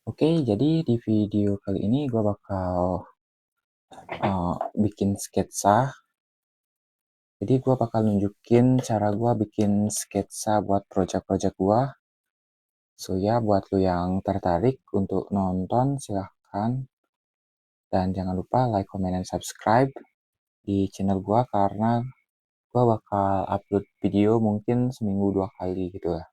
Oke, jadi di video kali ini gue bakal bikin sketsa. Jadi gue bakal nunjukin cara gue bikin sketsa buat project-project gue. So ya, buat lo yang tertarik untuk nonton, silahkan. Dan jangan lupa like, comment, dan subscribe di channel gue karena gue bakal upload video mungkin seminggu 2 kali gitu lah.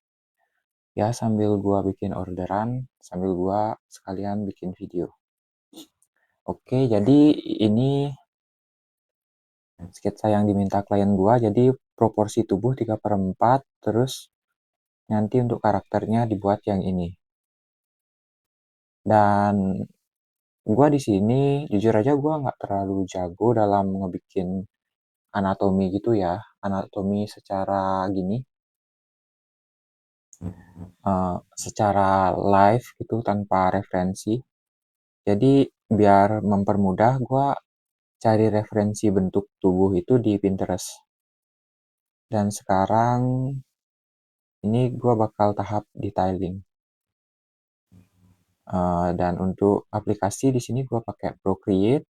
Ya, sambil gue bikin orderan, sambil gue sekalian bikin video. Oke, jadi ini sketsa yang diminta klien gua, jadi proporsi tubuh 3/4, terus nanti untuk karakternya dibuat yang ini. Dan gua di sini jujur aja gua nggak terlalu jago dalam ngebikin anatomi gitu ya, anatomi secara gini, secara live gitu tanpa referensi. Jadi biar mempermudah gua cari referensi bentuk tubuh itu di Pinterest. Dan sekarang ini gua bakal tahap detailing. Dan untuk aplikasi di sini gue pakai Procreate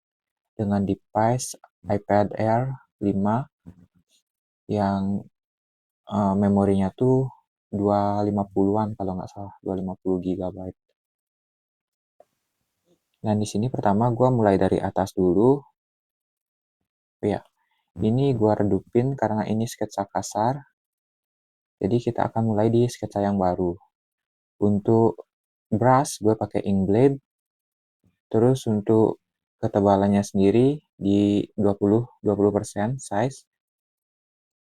dengan device iPad Air 5 yang memorinya tuh 250-an kalau nggak salah, 250 GB. Dan di sini pertama gue mulai dari atas dulu. Ya, ini gue redupin karena ini sketsa kasar. Jadi kita akan mulai di sketsa yang baru. Untuk brush gue pakai Inkblade. Terus untuk ketebalannya sendiri di 20% size.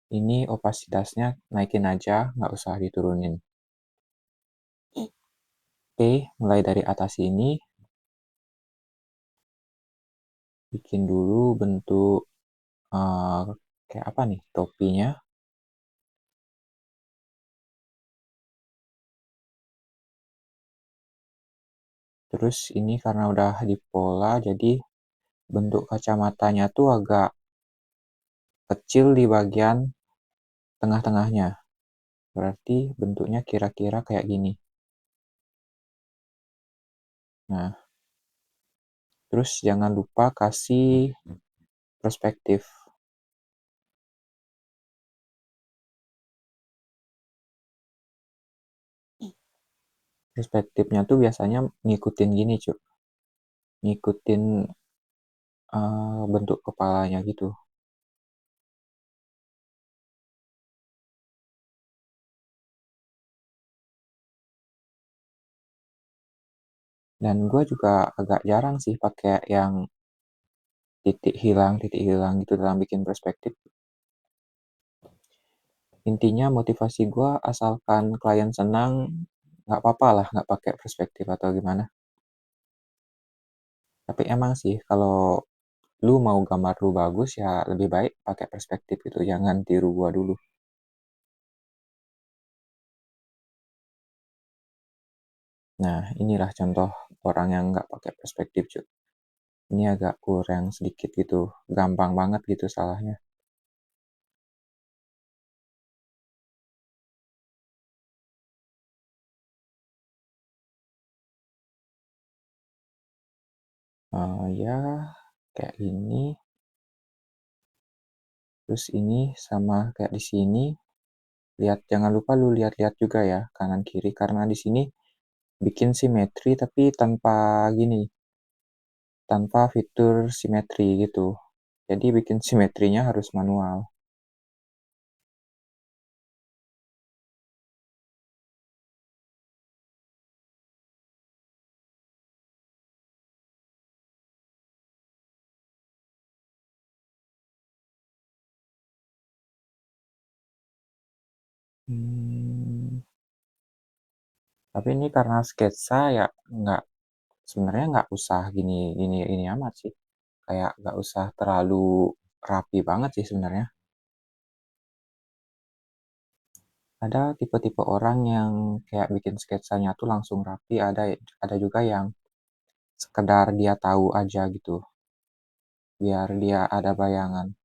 Ini opasitasnya naikin aja, nggak usah diturunin. Oke, mulai dari atas ini. Bikin dulu bentuk kayak apa nih topinya. Terus ini karena udah di pola, jadi bentuk kacamatanya tuh agak kecil di bagian tengah-tengahnya. Berarti bentuknya kira-kira kayak gini. Nah, terus jangan lupa kasih perspektif. Perspektifnya tuh biasanya ngikutin gini, cuy. Ngikutin bentuk kepalanya gitu. Dan gue juga agak jarang sih pakai yang titik hilang gitu dalam bikin perspektif. Intinya motivasi gue asalkan klien senang, nggak apa-apa lah nggak pakai perspektif atau gimana. Tapi emang sih kalau lu mau gambar lu bagus ya lebih baik pakai perspektif gitu, jangan tiru gue dulu. Nah, inilah contoh orang yang nggak pakai perspektif, cuy. Ini agak kurang sedikit gitu, gampang banget gitu salahnya. Ya, kayak ini. Terus ini sama kayak di sini. Lihat, jangan lupa lu lihat-lihat juga ya kanan kiri karena di sini bikin simetri tapi tanpa gini, tanpa fitur simetri gitu. Jadi bikin simetrinya harus manual. Tapi ini karena sketsa ya nggak, sebenarnya nggak usah gini gini ini amat sih. Kayak nggak usah terlalu rapi banget sih sebenarnya. Ada tipe-tipe orang yang kayak bikin sketsanya tuh langsung rapi, ada juga yang sekedar dia tahu aja gitu, biar dia ada bayangan.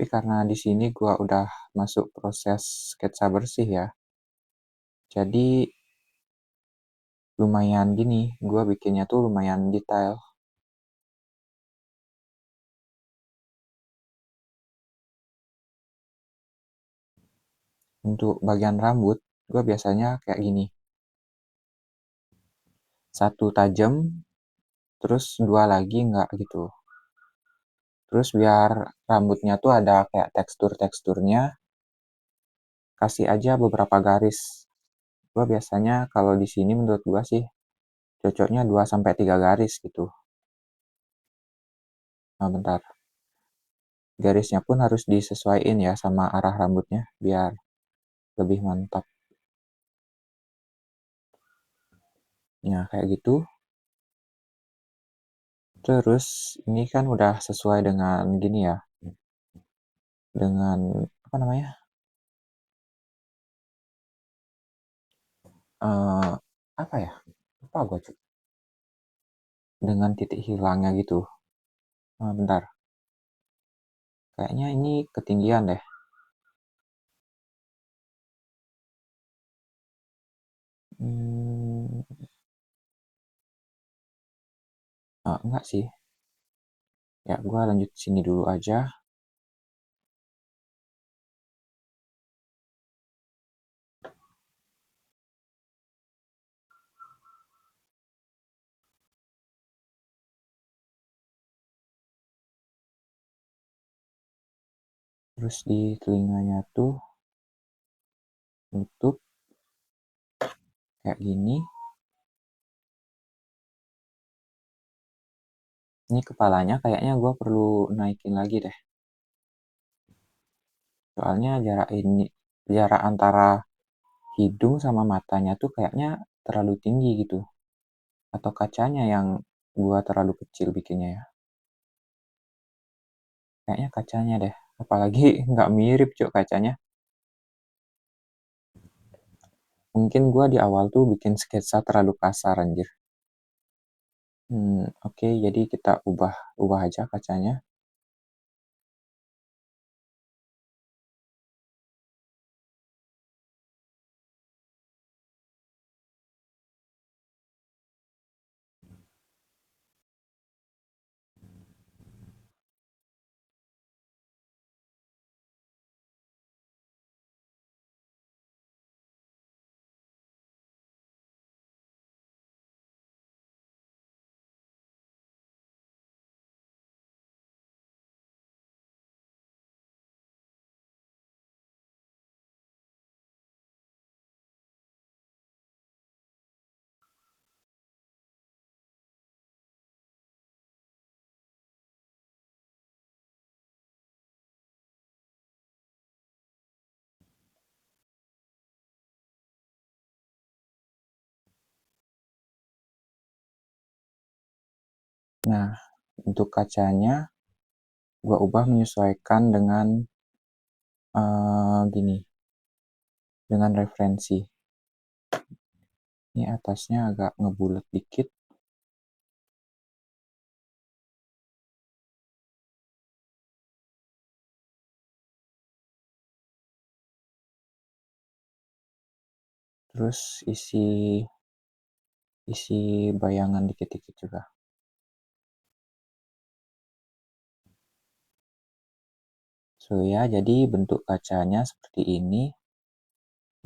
Tapi karena di sini gua udah masuk proses sketsa bersih ya. Jadi lumayan gini, gua bikinnya tuh lumayan detail. Untuk bagian rambut, gua biasanya kayak gini. Satu tajam, terus dua lagi enggak gitu. Terus biar rambutnya tuh ada kayak teksturnya, kasih aja beberapa garis. Gua biasanya kalau di sini menurut gua sih cocoknya 2 sampai 3 garis gitu. Nah, bentar. Garisnya pun harus disesuaikan ya sama arah rambutnya biar lebih mantap. Nah, kayak gitu. Terus ini kan udah sesuai dengan gini ya. Dengan apa namanya? Apa ya? Lupa gue cuy. Dengan titik hilangnya gitu. Bentar. Kayaknya ini ketinggian deh. Enggak sih. Ya, gue lanjut sini dulu aja. Terus di telinganya tuh nutup kayak gini. Ini kepalanya kayaknya gue perlu naikin lagi deh. Soalnya jarak antara hidung sama matanya tuh kayaknya terlalu tinggi gitu. Atau kacanya yang gue terlalu kecil bikinnya ya. Kayaknya kacanya deh. Apalagi nggak mirip cuk kacanya. Mungkin gue di awal tuh bikin sketsa terlalu kasar anjir. Oke, jadi kita ubah aja kacanya. Nah, untuk kacanya gue ubah menyesuaikan dengan gini, dengan referensi. Ini atasnya agak ngebulet dikit. Terus isi bayangan dikit-dikit juga. So ya, jadi bentuk kacanya seperti ini.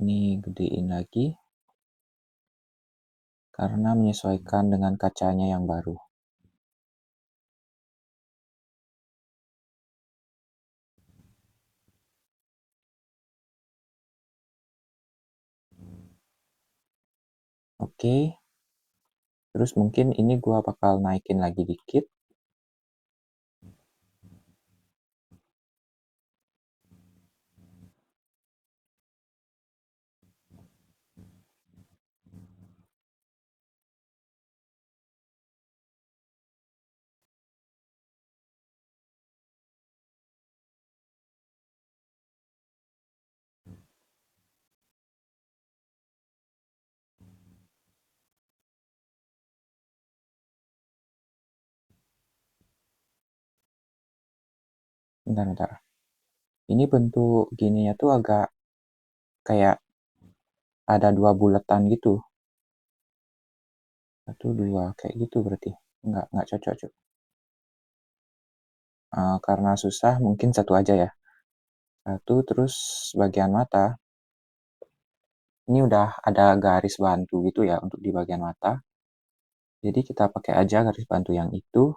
Ini gedein lagi. Karena menyesuaikan dengan kacanya yang baru. Oke. Terus mungkin ini gua bakal naikin lagi dikit. Bentar. Ini bentuk gininya tuh agak kayak ada 2 bulatan gitu. 1, 2, kayak gitu berarti. Nggak cocok, Cuk. Karena susah mungkin 1 aja ya. 1, terus bagian mata. Ini udah ada garis bantu gitu ya untuk di bagian mata. Jadi kita pakai aja garis bantu yang itu.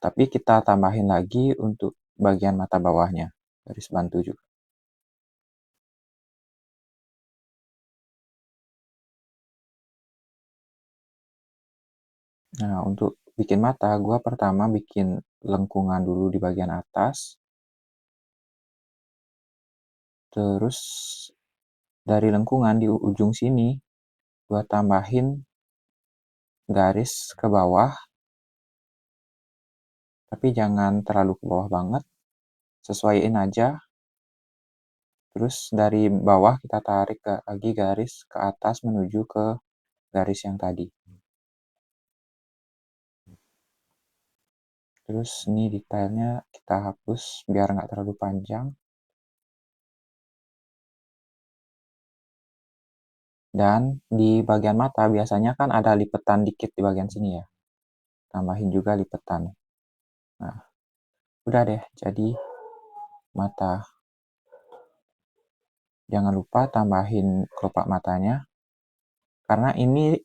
Tapi kita tambahin lagi untuk bagian mata bawahnya. Garis bantu juga. Nah, untuk bikin mata, gua pertama bikin lengkungan dulu di bagian atas. Terus dari lengkungan di ujung sini, gua tambahin garis ke bawah. Tapi jangan terlalu ke bawah banget. Sesuaiin aja. Terus dari bawah kita tarik lagi garis ke atas menuju ke garis yang tadi. Terus ini detailnya kita hapus biar nggak terlalu panjang. Dan di bagian mata biasanya kan ada lipetan dikit di bagian sini ya. Tambahin juga lipetan. Nah, udah deh jadi mata. Jangan lupa tambahin kelopak matanya. Karena ini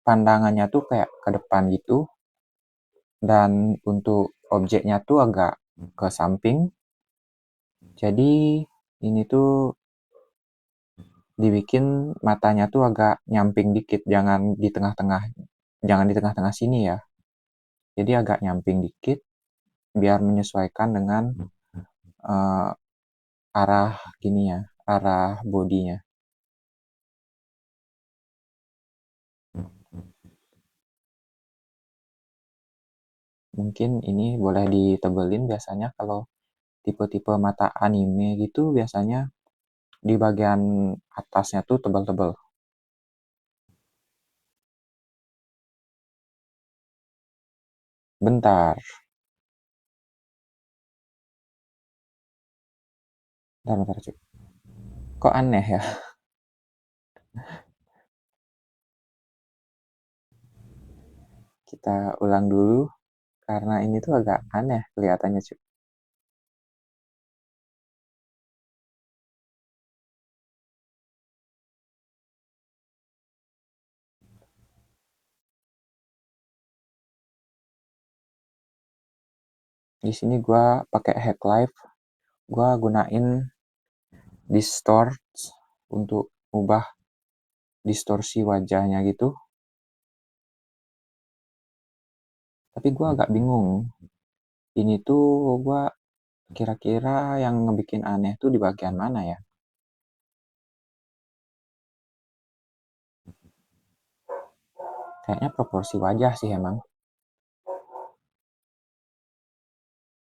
pandangannya tuh kayak ke depan gitu. Dan untuk objeknya tuh agak ke samping. Jadi ini tuh dibikin matanya tuh agak nyamping dikit, jangan di tengah-tengah sini ya. Jadi agak nyamping dikit biar menyesuaikan dengan arah gini ya, arah bodinya. Mungkin ini boleh ditebelin biasanya kalau tipe-tipe mata anime gitu biasanya di bagian atasnya tuh tebal-tebal. Bentar. Bentar, Cuk. Kok aneh ya? Kita ulang dulu karena ini tuh agak aneh kelihatannya, Cuk. Di sini gua pakai Hack Life. Gua gunain distort untuk ubah distorsi wajahnya gitu. Tapi gue agak bingung. Ini tuh gue kira-kira yang ngebikin aneh tuh di bagian mana ya? Kayaknya proporsi wajah sih emang.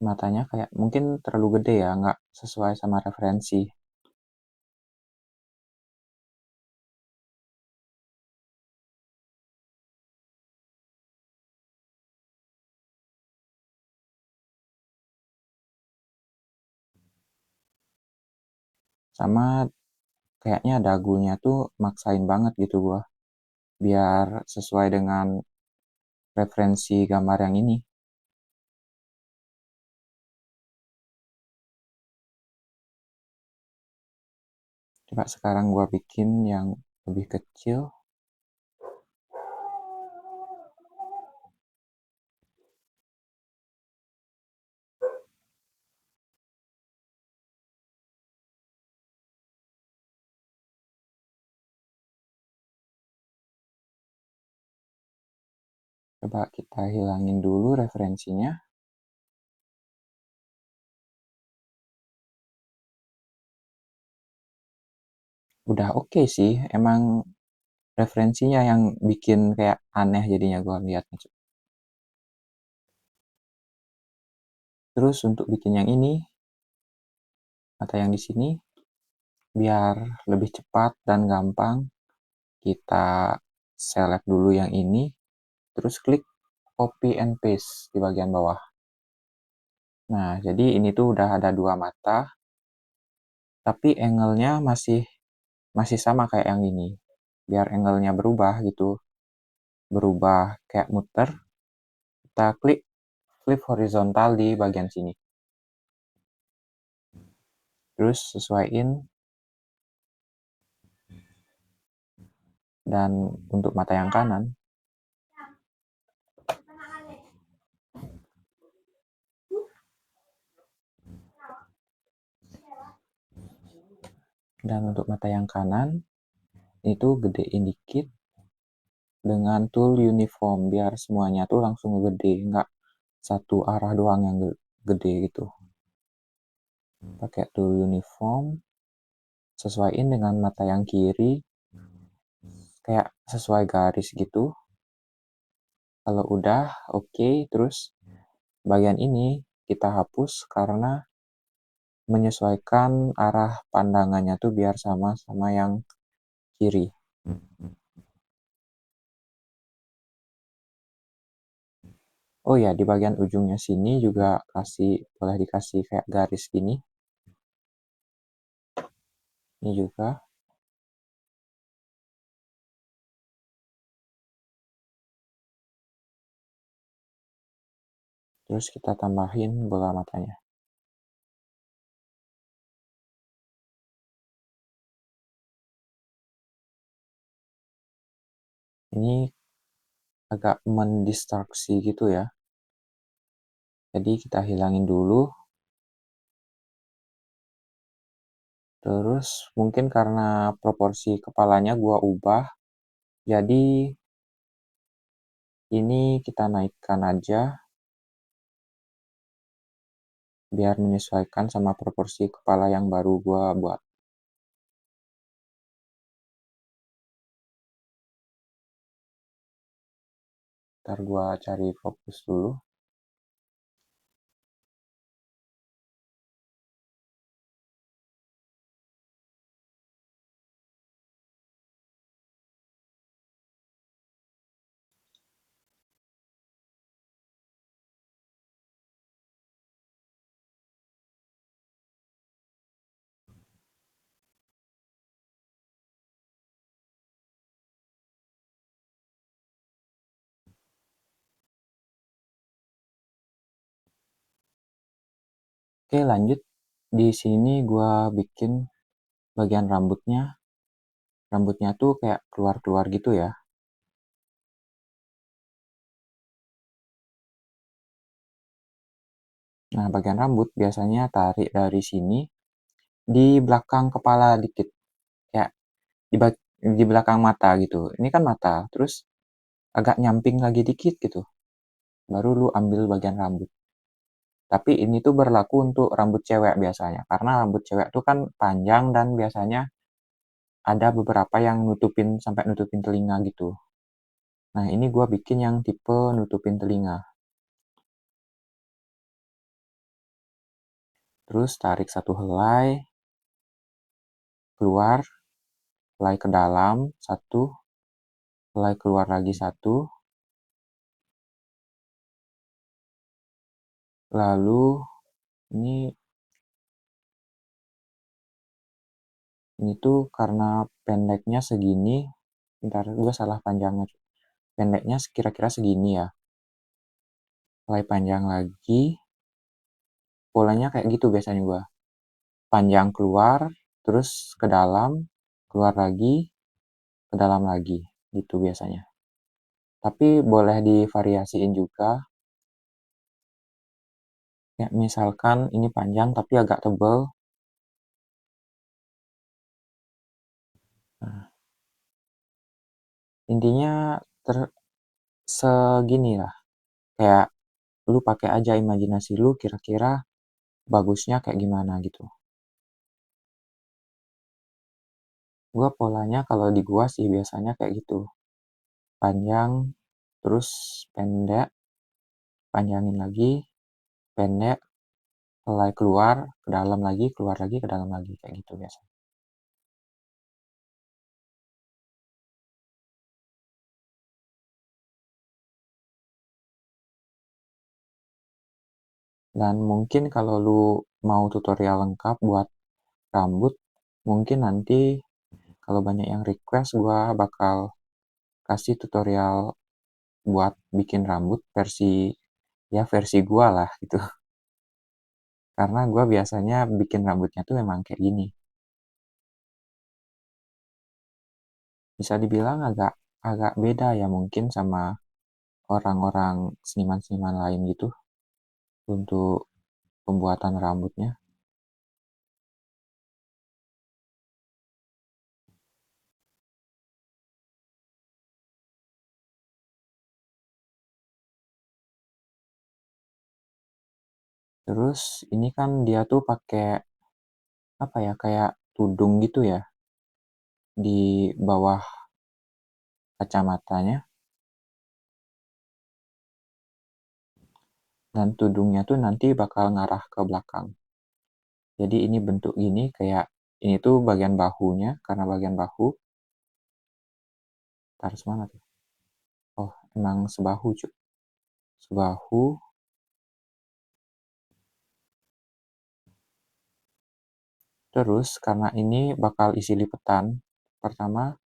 Matanya kayak mungkin terlalu gede ya, nggak sesuai sama referensi. Sama kayaknya dagunya tuh maksain banget gitu gue. Biar sesuai dengan referensi gambar yang ini. Coba sekarang gue bikin yang lebih kecil. Coba kita hilangin dulu referensinya. Udah oke sih, emang referensinya yang bikin kayak aneh jadinya gue liatnya. Terus untuk bikin yang ini, mata yang di sini, biar lebih cepat dan gampang, kita select dulu yang ini, terus klik copy and paste di bagian bawah. Nah, jadi ini tuh udah ada 2 mata, tapi angle-nya masih sama kayak yang ini. Biar angle-nya berubah gitu, berubah kayak muter, kita flip horizontal di bagian sini. Terus sesuaiin, dan untuk mata yang kanan, itu gedein dikit dengan tool uniform biar semuanya tuh langsung gede, nggak satu arah doang yang gede gitu. Pakai tool uniform, sesuaiin dengan mata yang kiri, kayak sesuai garis gitu. Kalau udah oke, terus bagian ini kita hapus karena menyesuaikan arah pandangannya tuh biar sama yang kiri. Oh ya, di bagian ujungnya sini juga boleh dikasih kayak garis gini. Ini juga. Terus kita tambahin bola matanya. Ini agak mendistraksi gitu ya. Jadi kita hilangin dulu. Terus mungkin karena proporsi kepalanya gua ubah, jadi ini kita naikkan aja biar menyesuaikan sama proporsi kepala yang baru gua buat. Ntar gua cari fokus dulu. Oke, lanjut. Di sini gua bikin bagian rambutnya. Rambutnya tuh kayak keluar-keluar gitu ya. Nah, bagian rambut biasanya tarik dari sini di belakang kepala dikit. Kayak di belakang mata gitu. Ini kan mata, terus agak nyamping lagi dikit gitu. Baru lu ambil bagian rambut. Tapi ini tuh berlaku untuk rambut cewek biasanya. Karena rambut cewek tuh kan panjang dan biasanya ada beberapa yang sampai nutupin telinga gitu. Nah, ini gua bikin yang tipe nutupin telinga. Terus tarik satu helai, keluar, helai ke dalam, satu, helai keluar lagi satu, lalu ini tuh karena pendeknya segini, bentar gue salah panjangnya. Pendeknya kira-kira segini ya. Helai panjang lagi, polanya kayak gitu biasanya gue. Panjang keluar, terus ke dalam, keluar lagi, ke dalam lagi, gitu biasanya. Tapi boleh divariasiin juga. Ya, misalkan ini panjang tapi agak tebal. Nah, intinya segini lah. Kayak lu pakai aja imajinasi lu kira-kira bagusnya kayak gimana gitu. Gua polanya kalau di gua sih biasanya kayak gitu. Panjang, terus pendek, panjangin lagi, pendek, helai keluar, ke dalam lagi, keluar lagi, ke dalam lagi. Kayak gitu biasanya. Dan mungkin kalau lu mau tutorial lengkap buat rambut, mungkin nanti kalau banyak yang request, gua bakal kasih tutorial buat bikin rambut versi gua lah gitu. Karena gua biasanya bikin rambutnya tuh memang kayak gini. Bisa dibilang agak agak beda ya mungkin sama orang-orang seniman-seniman lain gitu untuk pembuatan rambutnya. Terus ini kan dia tuh pakai apa ya, kayak tudung gitu ya di bawah kacamatanya, dan tudungnya tuh nanti bakal ngarah ke belakang. Jadi ini bentuk gini, kayak ini tuh bagian bahunya, karena bagian bahu harus mana tuh? Oh, emang sebahu cuy. Sebahu. Terus karena ini bakal isi lipetan, pertama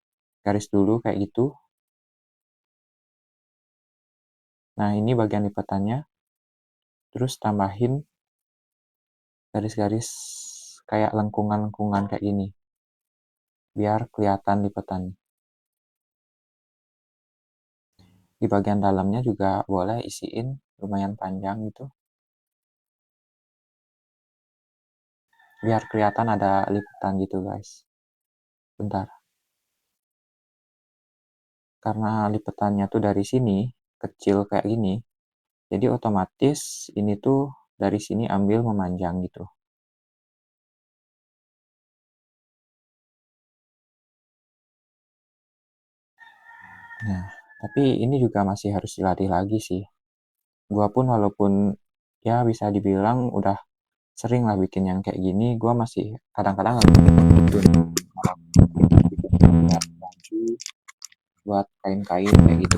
garis dulu kayak gitu. Nah, ini bagian lipetannya. Terus tambahin garis-garis kayak lengkungan-lengkungan kayak gini. Biar kelihatan lipetan. Di bagian dalamnya juga boleh isiin lumayan panjang gitu. Biar kelihatan ada lipetan gitu guys. Bentar. Karena lipetannya tuh dari sini, kecil kayak gini. Jadi otomatis ini tuh dari sini ambil memanjang gitu. Nah, tapi ini juga masih harus dilatih lagi sih. Gua pun walaupun ya bisa dibilang udah sering lah bikin yang kayak gini, gua masih kadang-kadang bikin baju buat kain-kain kayak gitu.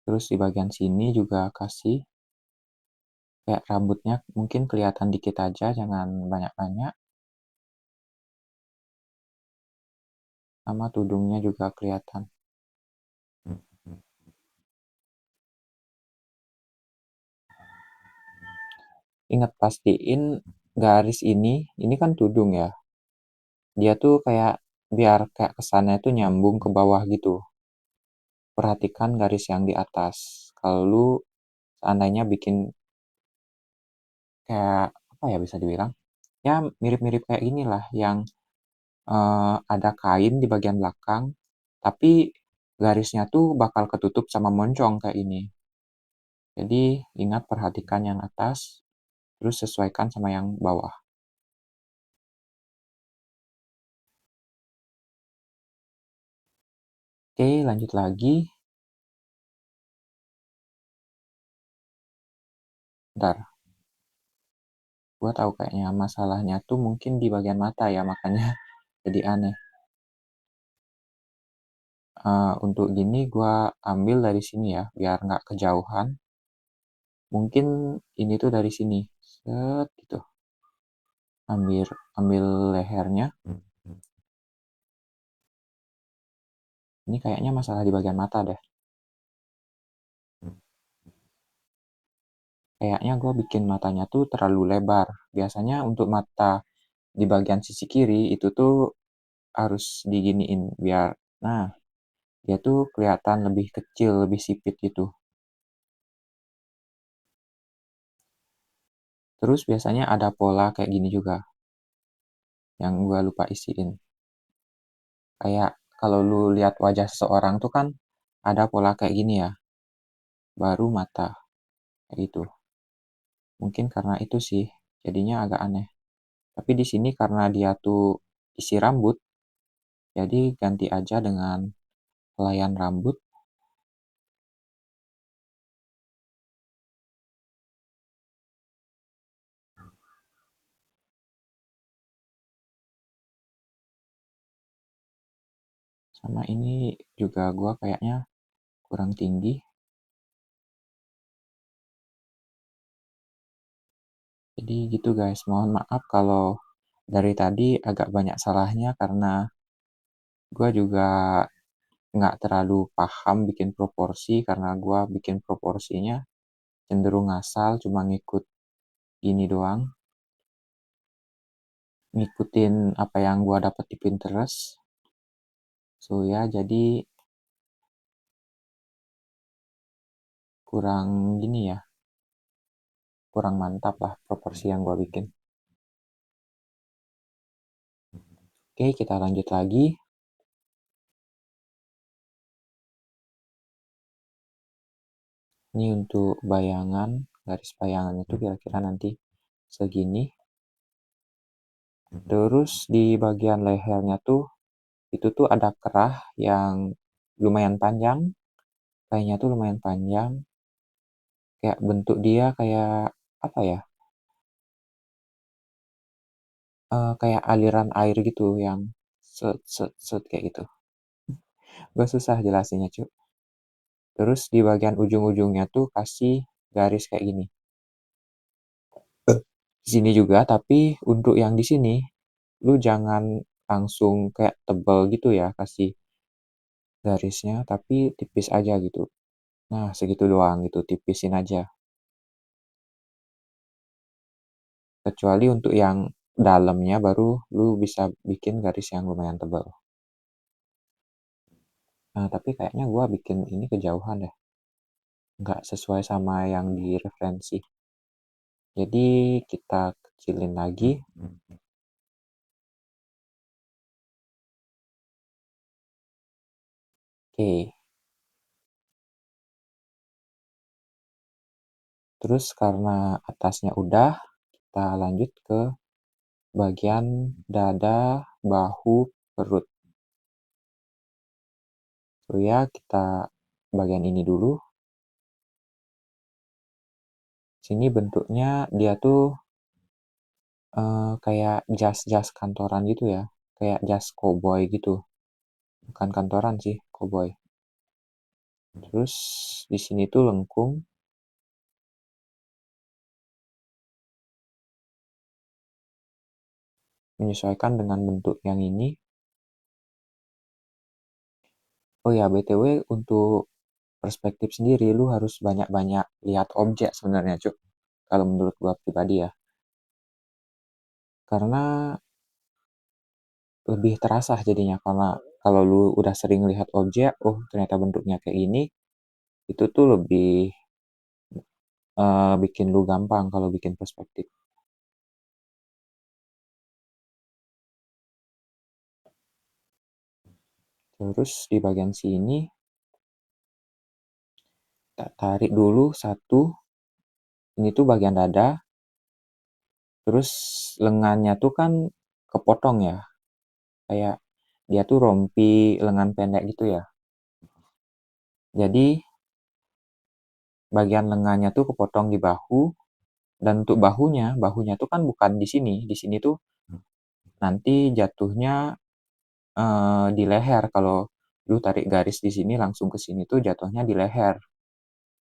Terus di bagian sini juga kasih kayak rambutnya mungkin kelihatan dikit aja, jangan banyak-banyak. Sama tudungnya juga kelihatan. Ingat pastiin garis ini kan tudung ya. Dia tuh kayak biar kayak kesannya tuh nyambung ke bawah gitu. Perhatikan garis yang di atas. Kalau lu seandainya bikin kayak apa ya bisa dibilang? Ya mirip-mirip kayak inilah yang ada kain di bagian belakang, tapi garisnya tuh bakal ketutup sama moncong kayak ini. Jadi ingat perhatikan yang atas, terus sesuaikan sama yang bawah. Oke, lanjut lagi. Bentar, gue tahu kayaknya masalahnya tuh mungkin di bagian mata ya, makanya jadi aneh. Untuk gini gue ambil dari sini ya, biar nggak kejauhan. Mungkin ini tuh dari sini. Set, gitu. Ambil, ambil lehernya. Ini kayaknya masalah di bagian mata deh. Kayaknya gue bikin matanya tuh terlalu lebar. Biasanya untuk mata di bagian sisi kiri itu tuh harus diginiin biar, nah, dia tuh kelihatan lebih kecil, lebih sipit gitu. Terus biasanya ada pola kayak gini juga yang gue lupa isiin. Kayak kalau lu lihat wajah seseorang tuh kan ada pola kayak gini ya, baru mata kayak gitu. Mungkin karena itu sih jadinya agak aneh. Tapi di sini karena dia tuh isi rambut, jadi ganti aja dengan helaian rambut. Sama ini juga gua kayaknya kurang tinggi. Jadi gitu guys, mohon maaf kalau dari tadi agak banyak salahnya karena gua juga nggak terlalu paham bikin proporsi karena gua bikin proporsinya cenderung ngasal, cuma ngikut ini doang, ngikutin apa yang gua dapat di Pinterest. So ya, jadi kurang gini ya, kurang mantap lah proporsi yang gua bikin. Oke, kita lanjut lagi. Ini untuk bayangan, garis bayangan itu kira-kira nanti segini. Terus di bagian lehernya tuh, itu tuh ada kerah yang lumayan panjang. Kayaknya tuh lumayan panjang. Kayak bentuk dia kayak, apa ya, kayak aliran air gitu yang set, set, set kayak gitu. Gue susah jelasinnya, cu. Terus di bagian ujung-ujungnya tuh kasih garis kayak gini. Di sini juga, tapi untuk yang di sini, lu jangan langsung kayak tebel gitu ya, kasih garisnya, tapi tipis aja gitu. Nah, segitu doang gitu, tipisin aja. Kecuali untuk yang dalamnya baru lu bisa bikin garis yang lumayan tebal. Nah, tapi kayaknya gua bikin ini kejauhan ya. Nggak sesuai sama yang di referensi. Jadi kita kecilin lagi. Oke. Terus karena atasnya udah, kita lanjut ke bagian dada, bahu, perut. So ya, kita bagian ini dulu. Sini bentuknya dia tuh kayak jas-jas kantoran gitu ya. Kayak jas cowboy gitu. Bukan kantoran sih, cowboy. Terus di sini tuh lengkung. Menyesuaikan dengan bentuk yang ini. Oh ya, BTW untuk perspektif sendiri, lu harus banyak-banyak lihat objek sebenarnya, Cuk. Kalau menurut gua pribadi ya. Karena lebih terasa jadinya. Karena kalau lu udah sering lihat objek, oh ternyata bentuknya kayak gini, itu tuh lebih bikin lu gampang kalau bikin perspektif. Terus di bagian sini, kita tarik dulu satu. Ini tuh bagian dada. Terus lengannya tuh kan kepotong ya. Kayak dia tuh rompi lengan pendek gitu ya. Jadi bagian lengannya tuh kepotong di bahu. Dan untuk bahunya tuh kan bukan di sini. Di sini tuh nanti jatuhnya di leher. Kalau lu tarik garis di sini langsung ke sini tuh jatuhnya di leher.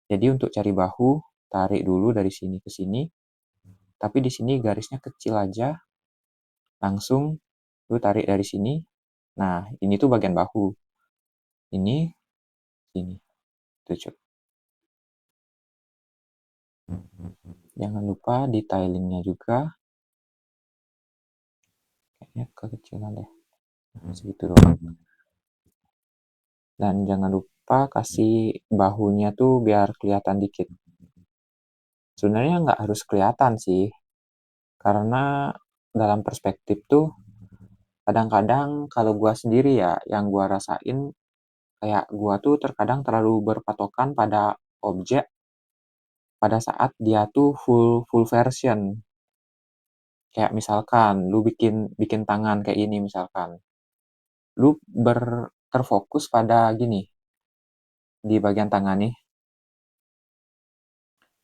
Jadi untuk cari bahu, tarik dulu dari sini ke sini. Tapi di sini garisnya kecil aja. Langsung lu tarik dari sini. Nah, ini tuh bagian bahu. Ini, sini. Tuh, jangan lupa detailingnya juga. Kayaknya kekecilan deh. Segitu doang. Dan jangan lupa kasih bahunya tuh biar kelihatan dikit. Sebenarnya nggak harus kelihatan sih. Karena dalam perspektif tuh kadang-kadang kalau gua sendiri ya, yang gua rasain kayak gua tuh terkadang terlalu berpatokan pada objek pada saat dia tuh full full version. Kayak misalkan lu bikin bikin tangan kayak ini misalkan. Lu terfokus pada gini di bagian tangan nih.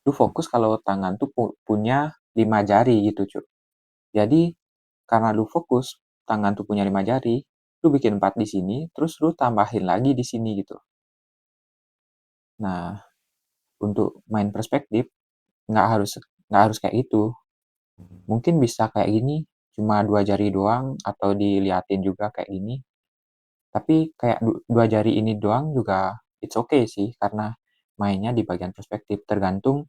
Lu fokus kalau tangan tuh punya 5 jari gitu, cuy. Jadi karena lu fokus tangan tuh punya 5 jari, lu bikin 4 di sini, terus lu tambahin lagi di sini gitu. Nah, untuk main perspektif nggak harus kayak itu. Mungkin bisa kayak gini, cuma 2 jari doang atau diliatin juga kayak gini. Tapi kayak dua jari ini doang juga it's okay sih karena mainnya di bagian perspektif, tergantung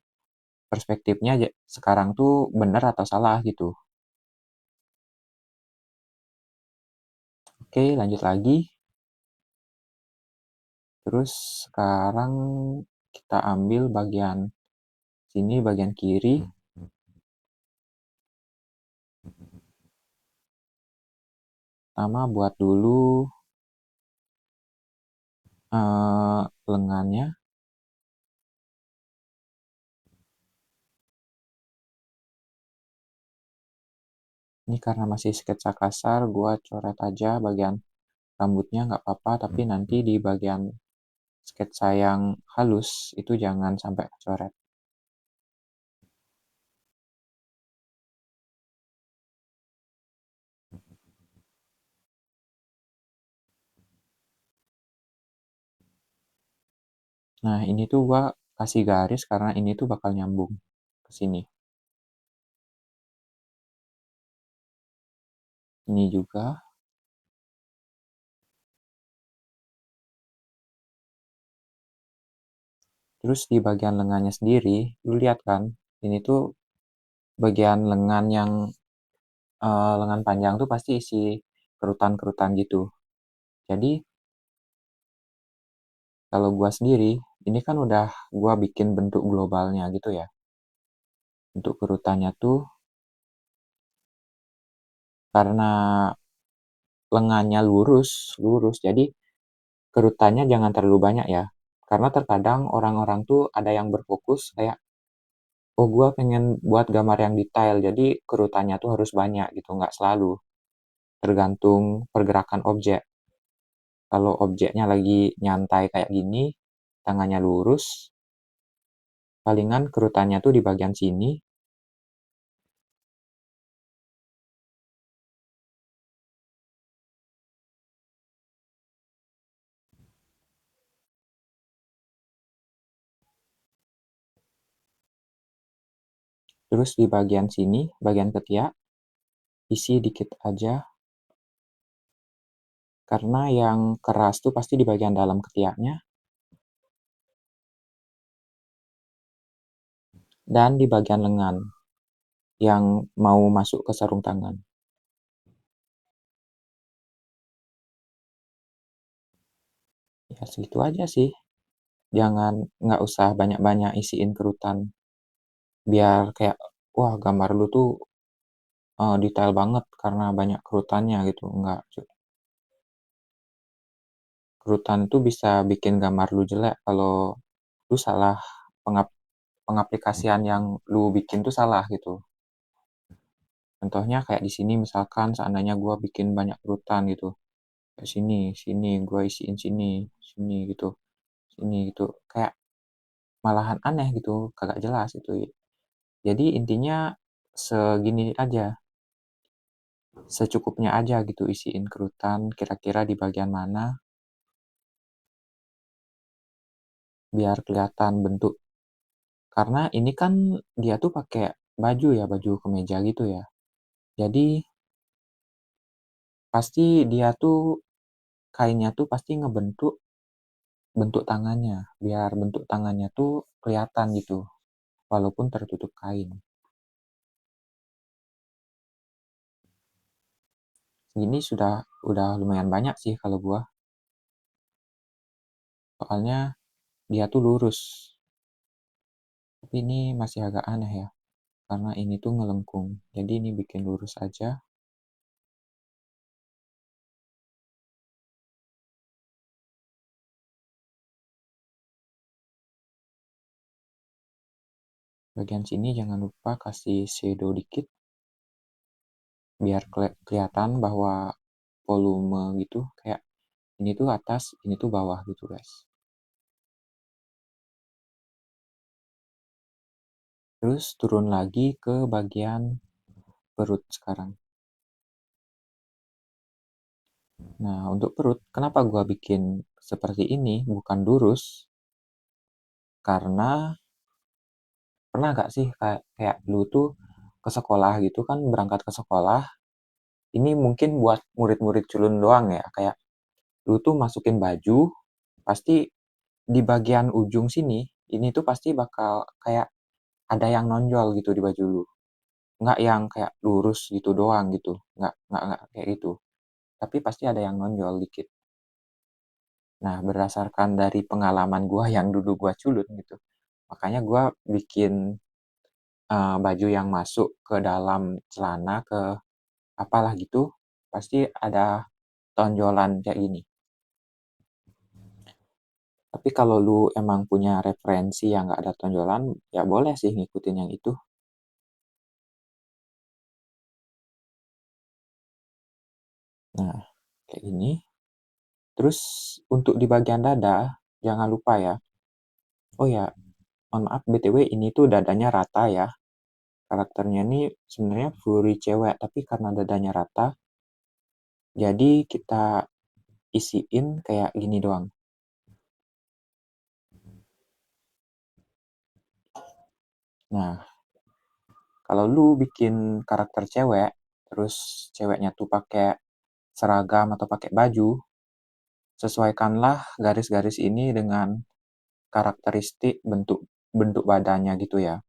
perspektifnya sekarang tuh bener atau salah gitu. Oke, lanjut lagi. Terus sekarang kita ambil bagian sini, bagian kiri. Pertama buat dulu lengannya. Ini karena masih sketsa kasar, gua coret aja bagian rambutnya nggak apa-apa, tapi nanti di bagian sketsa yang halus itu jangan sampai coret. Nah, ini tuh gua kasih garis karena ini tuh bakal nyambung ke sini. Ini juga. Terus di bagian lengannya sendiri, lu lihat kan, ini tuh bagian lengan yang lengan panjang tuh pasti isi kerutan-kerutan gitu. Jadi kalau gua sendiri, ini kan udah gua bikin bentuk globalnya gitu ya. Untuk kerutannya tuh karena lengannya lurus, jadi kerutannya jangan terlalu banyak ya. Karena terkadang orang-orang tuh ada yang berfokus kayak, oh gua pengen buat gambar yang detail, jadi kerutannya tuh harus banyak gitu, nggak selalu. Tergantung pergerakan objek. Kalau objeknya lagi nyantai kayak gini, tangannya lurus, palingan kerutannya tuh di bagian sini. Terus di bagian sini, bagian ketiak, isi dikit aja. Karena yang keras tuh pasti di bagian dalam ketiaknya. Dan di bagian lengan yang mau masuk ke sarung tangan. Ya segitu aja sih. Nggak usah banyak-banyak isiin kerutan. Biar kayak, wah gambar lu tuh detail banget karena banyak kerutannya gitu. Enggak, kerutan itu bisa bikin gambar lu jelek kalau lu salah pengaplikasian yang lu bikin tuh salah gitu. Contohnya kayak di sini misalkan seandainya gua bikin banyak kerutan gitu. Kayak sini, sini, gua isiin sini, sini gitu, sini gitu. Kayak malahan aneh gitu, kagak jelas gitu. Jadi intinya segini aja, secukupnya aja gitu isiin kerutan kira-kira di bagian mana biar kelihatan bentuk. Karena ini kan dia tuh pakai baju ya, baju kemeja gitu ya. Jadi pasti dia tuh kainnya tuh pasti ngebentuk bentuk tangannya, biar bentuk tangannya tuh kelihatan gitu, walaupun tertutup kain. Ini udah lumayan banyak sih kalau gua. Soalnya dia tuh lurus. Tapi ini masih agak aneh ya, karena ini tuh ngelengkung. Jadi ini bikin lurus aja. Bagian sini jangan lupa kasih shadow dikit, biar kelihatan bahwa volume gitu, kayak ini tuh atas, ini tuh bawah gitu guys. Terus turun lagi ke bagian perut sekarang. Nah, untuk perut, kenapa gua bikin seperti ini, bukan lurus? Karena pernah nggak sih kayak kayak lu tuh ke sekolah gitu kan, berangkat ke sekolah, ini mungkin buat murid-murid culun doang ya, kayak lu tuh masukin baju, pasti di bagian ujung sini, ini tuh pasti bakal kayak ada yang nonjol gitu di baju lu. Nggak yang kayak lurus gitu doang gitu, nggak kayak gitu. Tapi pasti ada yang nonjol dikit. Nah, berdasarkan dari pengalaman gua yang dulu gua culun gitu, makanya gua bikin baju yang masuk ke dalam celana, ke apalah gitu, pasti ada tonjolan kayak gini. Tapi kalau lu emang punya referensi yang nggak ada tonjolan, ya boleh sih ngikutin yang itu. Nah, kayak gini. Terus untuk di bagian dada, jangan lupa ya. Oh ya, mohon maaf BTW ini tuh dadanya rata ya. Karakternya ini sebenarnya furry cewek, tapi karena dadanya rata, jadi kita isiin kayak gini doang. Nah, kalau lu bikin karakter cewek, terus ceweknya tuh pakai seragam atau pakai baju, sesuaikanlah garis-garis ini dengan karakteristik bentuk bentuk badannya gitu ya.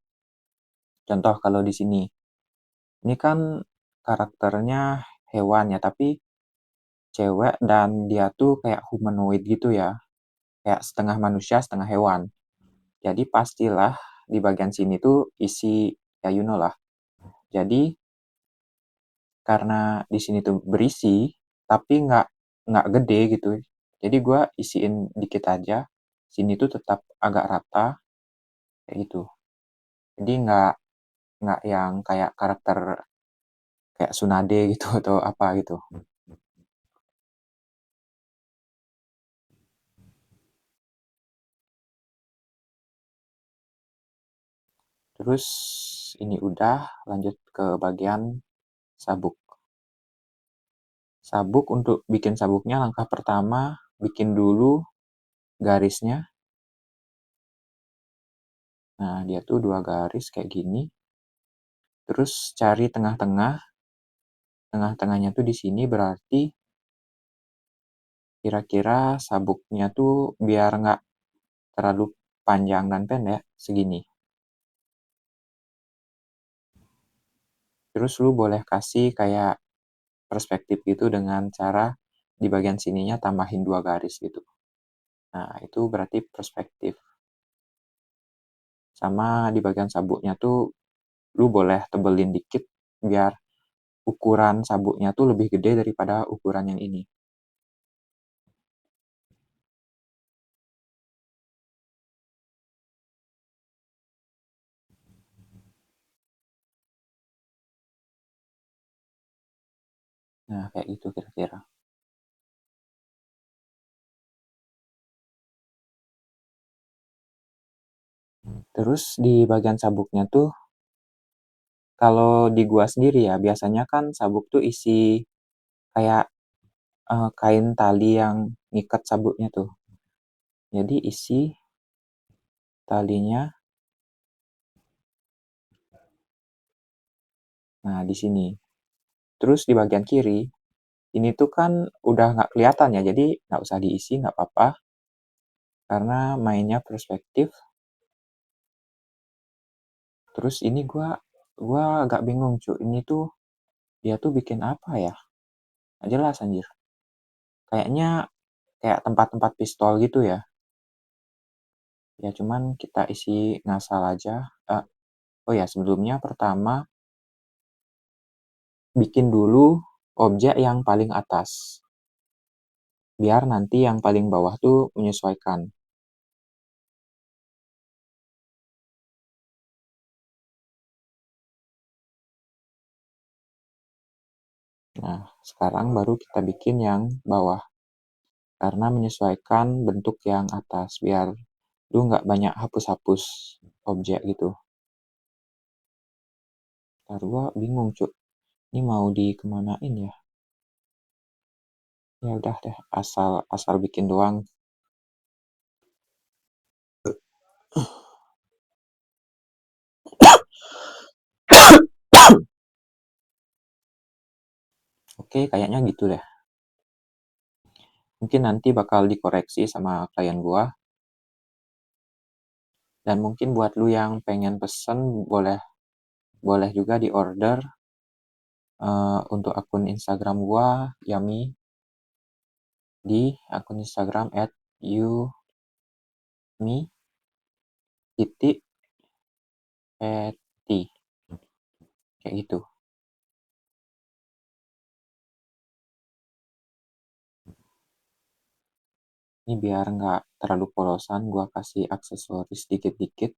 Contoh kalau di sini, ini kan karakternya hewan ya, tapi cewek dan dia tuh kayak humanoid gitu ya, kayak setengah manusia, setengah hewan. Jadi pastilah di bagian sini tuh isi, ya you know lah. Jadi karena di sini tuh berisi, tapi nggak gede gitu. Jadi gue isiin dikit aja. Sini tuh tetap agak rata kayak gitu. Jadi nggak yang kayak karakter kayak Tsunade gitu atau apa gitu. Terus ini udah, lanjut ke bagian sabuk. Sabuk, untuk bikin sabuknya langkah pertama bikin dulu garisnya. Nah, dia tuh dua garis kayak gini. Terus cari tengah-tengah. Tengah-tengahnya tuh di sini berarti kira-kira sabuknya tuh biar nggak terlalu panjang dan pendek, segini. Terus lu boleh kasih kayak perspektif gitu dengan cara di bagian sininya tambahin dua garis gitu. Nah, itu berarti perspektif. Sama di bagian sabuknya tuh lu boleh tebelin dikit biar ukuran sabuknya tuh lebih gede daripada ukuran yang ini. Nah, kayak gitu kira-kira. Terus di bagian sabuknya tuh, kalau di gua sendiri ya, biasanya kan sabuk tuh isi kayak kain tali yang ngikat sabuknya tuh. Jadi isi talinya, nah di sini. Terus di bagian kiri, ini tuh kan udah nggak kelihatan ya, jadi nggak usah diisi, nggak apa-apa. Karena mainnya perspektif. Terus ini gua agak bingung cuy. Ini tuh dia tuh bikin apa ya? Nggak jelas anjir. Kayaknya kayak tempat-tempat pistol gitu ya. Ya cuman kita isi ngasal aja. Eh, oh ya sebelumnya pertama bikin dulu objek yang paling atas. Biar nanti yang paling bawah tuh menyesuaikan. Nah, sekarang baru kita bikin yang bawah. Karena menyesuaikan bentuk yang atas. Biar lu nggak banyak hapus-hapus objek gitu. Ntar gua bingung cuk. Ini mau dikemanain ya? Ya udah deh, asal bikin doang. Oke, kayaknya gitu deh. Mungkin nanti bakal dikoreksi sama klien gua. Dan mungkin buat lu yang pengen pesen, boleh boleh juga di order untuk akun Instagram gua, Yami, di akun Instagram @yumi_petty, kayak gitu. Ini biar nggak terlalu polosan, gua kasih aksesoris dikit-dikit.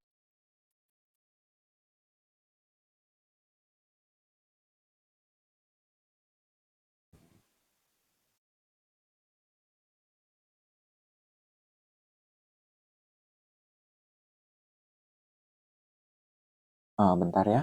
Bentar ya.